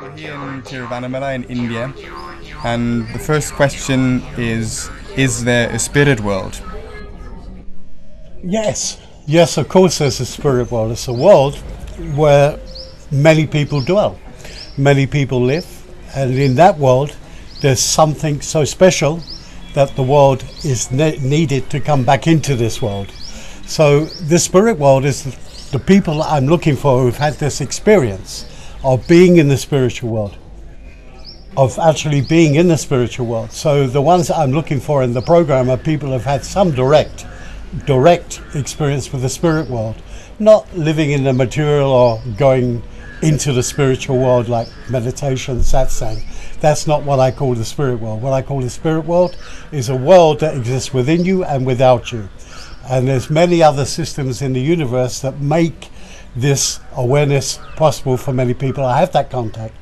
We're here in Tiruvannamalai in India, and the first question is there a spirit world? Yes, yes, of course there's a spirit world. It's a world where many people dwell, many people live, and in that world there's something so special that the world is needed to come back into this world. So the spirit world is the people I'm looking for who've had this experience of being in the spiritual world, of actually being in the spiritual world. So the ones that I'm looking for in the program are people who've had some direct experience with the spirit world, not living in the material or going into the spiritual world like meditation, satsang. That's not what I call the spirit world. What I call the spirit world is a world that exists within you and without you. And there's many other systems in the universe that make this awareness possible for many people. I have that contact.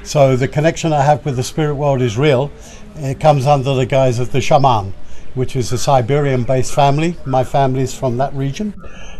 So the connection I have with the spirit world is real. It comes under the guise of the shaman, which is a Siberian-based family. My family is from that region.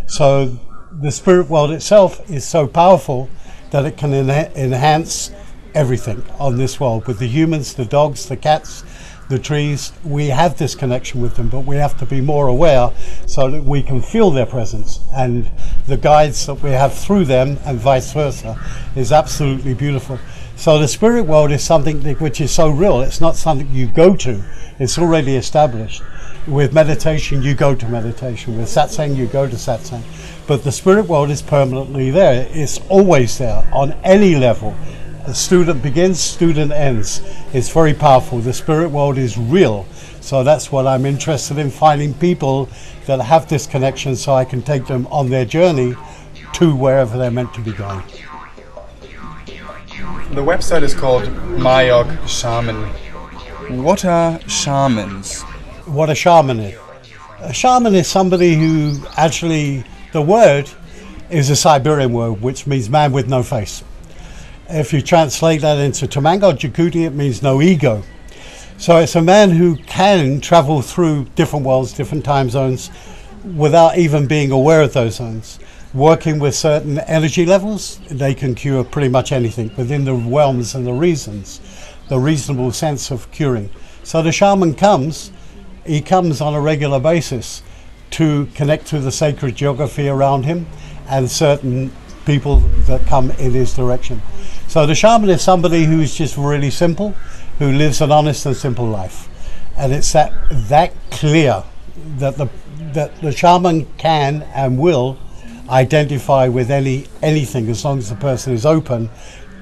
So the spirit world itself is so powerful that it can enhance everything on this world. With the humans, the dogs, the cats, the trees, we have this connection with them, but we have to be more aware so that we can feel their presence. And the guides that we have through them and vice versa is absolutely beautiful. So the spirit world is something which is so real. It's not something you go to. It's already established. With meditation, you go to meditation. With satsang, you go to satsang. But the spirit world is permanently there. It's always there on any level. The student begins, student ends. It's very powerful. The spirit world is real. So that's what I'm interested in, finding people that have this connection so I can take them on their journey to wherever they're meant to be going. The website is called Mayok-Shamaan. What are shamans? What a shaman is? A shaman is somebody who actually, the word is a Siberian word which means man with no face. If you translate that into Tamango Jakuti, it means no ego. So it's a man who can travel through different worlds, different time zones, without even being aware of those zones. Working with certain energy levels, they can cure pretty much anything within the realms and the reasons, the reasonable sense of curing. So the shaman comes on a regular basis to connect to the sacred geography around him and certain people that come in his direction. So the shaman is somebody who's just really simple, who lives an honest and simple life. And it's that clear that the shaman can and will identify with anything as long as the person is open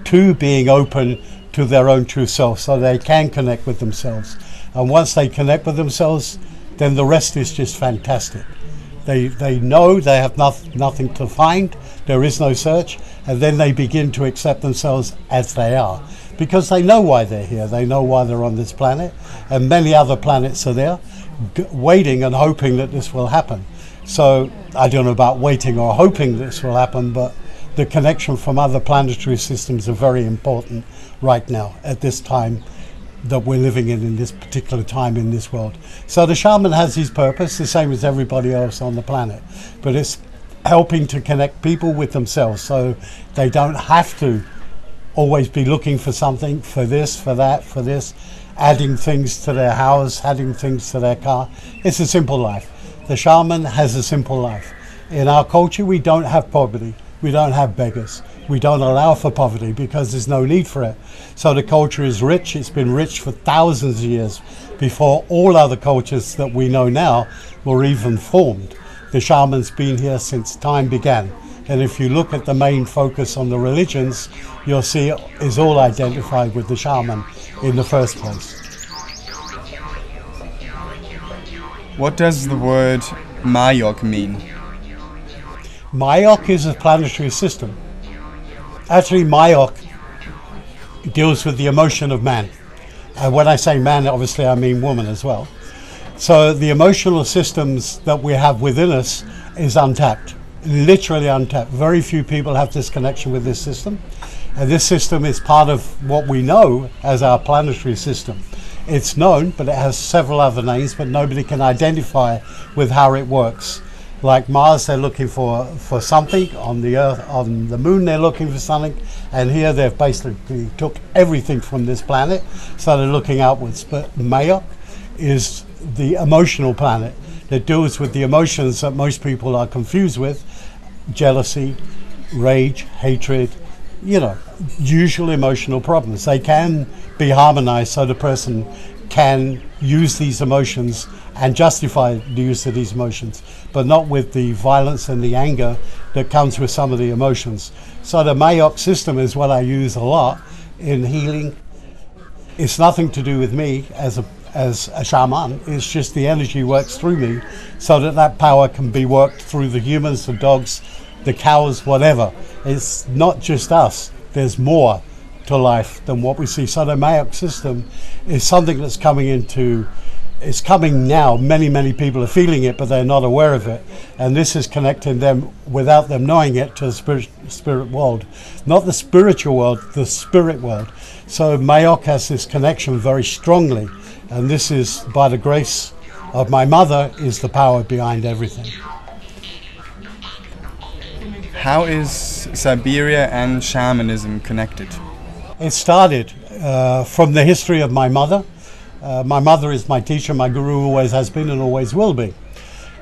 to being open to their own true self, so they can connect with themselves. And once they connect with themselves, then the rest is just fantastic. They know they have nothing to find, there is no search, and then they begin to accept themselves as they are. Because they know why they're here, they know why they're on this planet, and many other planets are there, waiting and hoping that this will happen. So, I don't know about waiting or hoping this will happen, but the connection from other planetary systems are very important right now, at this time that we're living in this particular time in this world. So the shaman has his purpose, the same as everybody else on the planet, but it's helping to connect people with themselves so they don't have to always be looking for something, for this, for that, for this, adding things to their house, adding things to their car. It's a simple life. The shaman has a simple life. In our culture, we don't have poverty. We don't have beggars. We don't allow for poverty because there's no need for it. So the culture is rich. It's been rich for thousands of years before all other cultures that we know now were even formed. The shaman's been here since time began. And if you look at the main focus on the religions, you'll see it is all identified with the shaman in the first place. What does the word Mayok mean? Mayok is a planetary system. Actually, Mayok deals with the emotion of man. And when I say man, obviously I mean woman as well. So the emotional systems that we have within us is untapped. literally untapped. Very few people have this connection with this system. And this system is part of what we know as our planetary system. It's known, but it has several other names, but nobody can identify with how it works. Like Mars, they're looking for something. On the Earth, on the Moon, they're looking for something. And here they've basically took everything from this planet, started looking outwards. But Mayok is the emotional planet that deals with the emotions that most people are confused with: jealousy, rage, hatred, usual emotional problems. They can be harmonized so the person can use these emotions and justify the use of these emotions, but not with the violence and the anger that comes with some of the emotions. So the Mayok system is what I use a lot in healing. It's nothing to do with me as a shaman. It's just the energy works through me so that power can be worked through the humans, the dogs, the cows, whatever. It's not just us. There's more to life than what we see. So the Mayok system is something that's it's coming now. Many people are feeling it, but they're not aware of it. And this is connecting them, without them knowing it, to the spirit world. Not the spiritual world, the spirit world. So Mayok has this connection very strongly. And this is, by the grace of my mother, is the power behind everything. How is Siberia and shamanism connected? It started from the history of my mother. My mother is my teacher, my guru, always has been and always will be.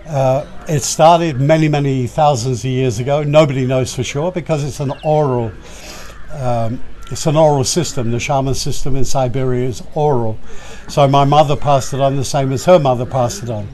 It started many thousands of years ago. Nobody knows for sure because it's an oral system. The shaman system in Siberia is oral. So my mother passed it on the same as her mother passed it on.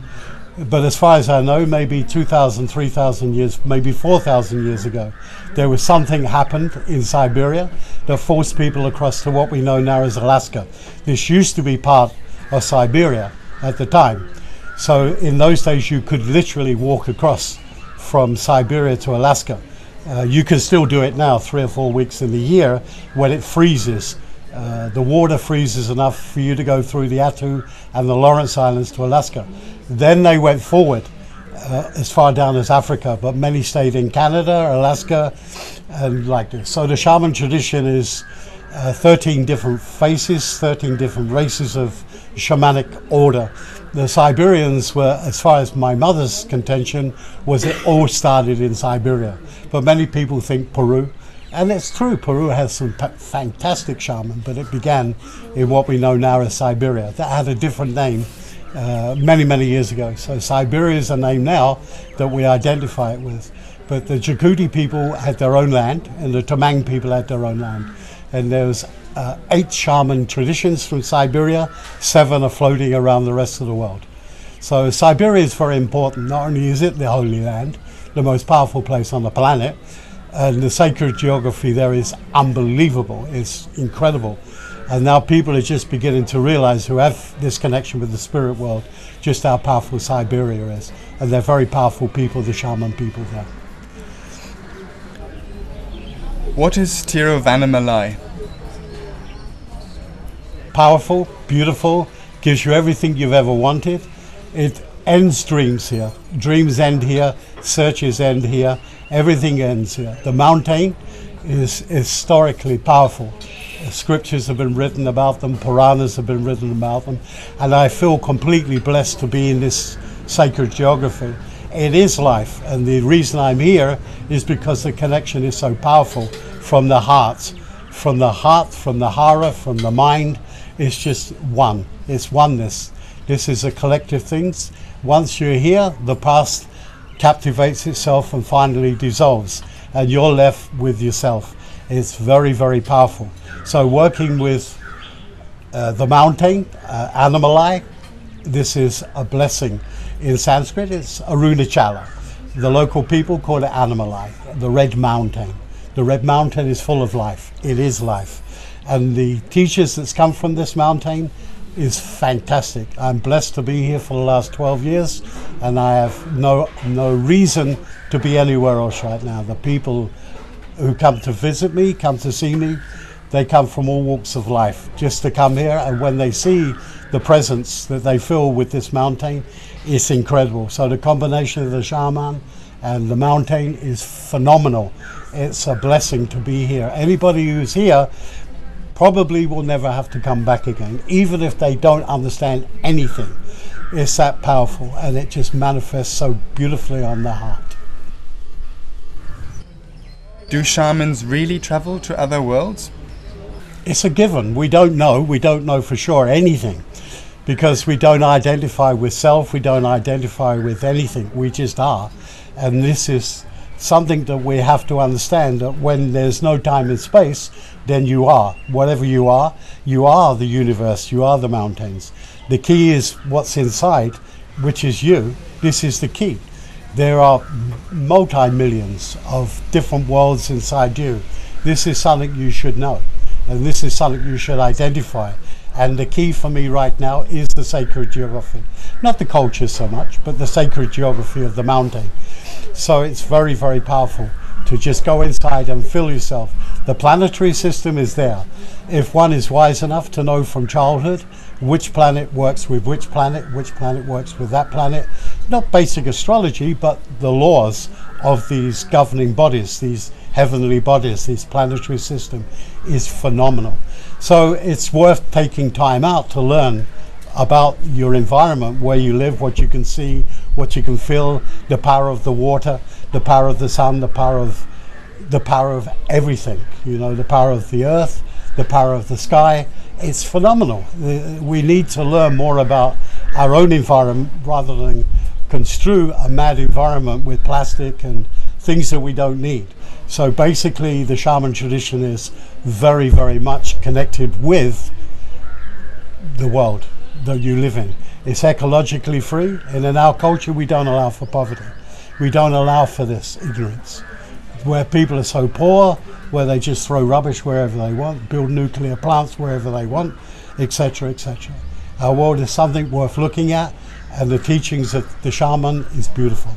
But as far as I know, maybe 2,000, 3,000 years, maybe 4,000 years ago, there was something happened in Siberia that forced people across to what we know now as Alaska. This used to be part of Siberia at the time. So in those days, you could literally walk across from Siberia to Alaska. You can still do it now, 3 or 4 weeks in the year when it freezes. The water freezes enough for you to go through the Attu and the Lawrence Islands to Alaska. Then they went forward as far down as Africa, but many stayed in Canada, Alaska, and like this. So the shaman tradition is 13 different faces, 13 different races of shamanic order. The Siberians were, as far as my mother's contention, was it all started in Siberia. But many people think Peru. And it's true, Peru has some fantastic shaman, but it began in what we know now as Siberia. That had a different name many years ago. So Siberia is a name now that we identify it with. But the Jakoti people had their own land, and the Tamang people had their own land. And there's 8 shaman traditions from Siberia, 7 are floating around the rest of the world. So Siberia is very important. Not only is it the Holy Land, the most powerful place on the planet, and the sacred geography there is unbelievable. It's incredible. And now people are just beginning to realize, who have this connection with the spirit world, just how powerful Siberia is. And they're very powerful people, the shaman people there. What is Tiruvanamalai? Powerful, beautiful, gives you everything you've ever wanted. It ends dreams here. Dreams end here, searches end here, everything ends here. The mountain is historically powerful. Scriptures have been written about them, Puranas have been written about them, and I feel completely blessed to be in this sacred geography. It is life, and the reason I'm here is because the connection is so powerful from the heart, from the hara, from the mind. It's just one. It's oneness. This is a collective thing. Once you're here, the past captivates itself and finally dissolves, and you're left with yourself. It's very powerful. So working with the mountain, Animalai, this is a blessing. In Sanskrit, it's Arunachala. The local people call it Animalai, the red mountain. The red mountain is full of life. It is life. And the teachers that's come from this mountain is fantastic. I'm blessed to be here for the last 12 years, and I have no reason to be anywhere else right now. The people who come to visit me, come to see me, they come from all walks of life just to come here, and when they see the presence that they feel with this mountain, it's incredible. So the combination of the shaman And the mountain is phenomenal. It's a blessing to be here. Anybody who's here probably will never have to come back again, even if they don't understand anything. It's that powerful, and it just manifests so beautifully on the heart. Do shamans really travel to other worlds? It's a given. We don't know. We don't know for sure anything, because we don't identify with self. We don't identify with anything. We just are. And this is something that we have to understand, that when there's no time and space, then you are. Whatever you are the universe, you are the mountains. The key is what's inside, which is you. This is the key. There are multi-millions of different worlds inside you. This is something you should know, and this is something you should identify. And the key for me right now is the sacred geography. Not the culture so much, but the sacred geography of the mountain. So it's very, very powerful to just go inside and fill yourself. The planetary system is there. If one is wise enough to know from childhood which planet works with which planet works with that planet, not basic astrology, but the laws of these governing bodies, these heavenly bodies, this planetary system is phenomenal. So it's worth taking time out to learn about your environment, where you live, what you can see, what you can feel, the power of the water, the power of the sun, the power of everything, you know, the power of the earth, the power of the sky. It's phenomenal. We need to learn more about our own environment rather than construe a mad environment with plastic and things that we don't need. So basically the shaman tradition is very, very much connected with the world that you live in. It's ecologically free, and in our culture we don't allow for poverty. We don't allow for this ignorance, where people are so poor, where they just throw rubbish wherever they want, build nuclear plants wherever they want, etc., etc. Our world is something worth looking at, and the teachings of the shaman is beautiful.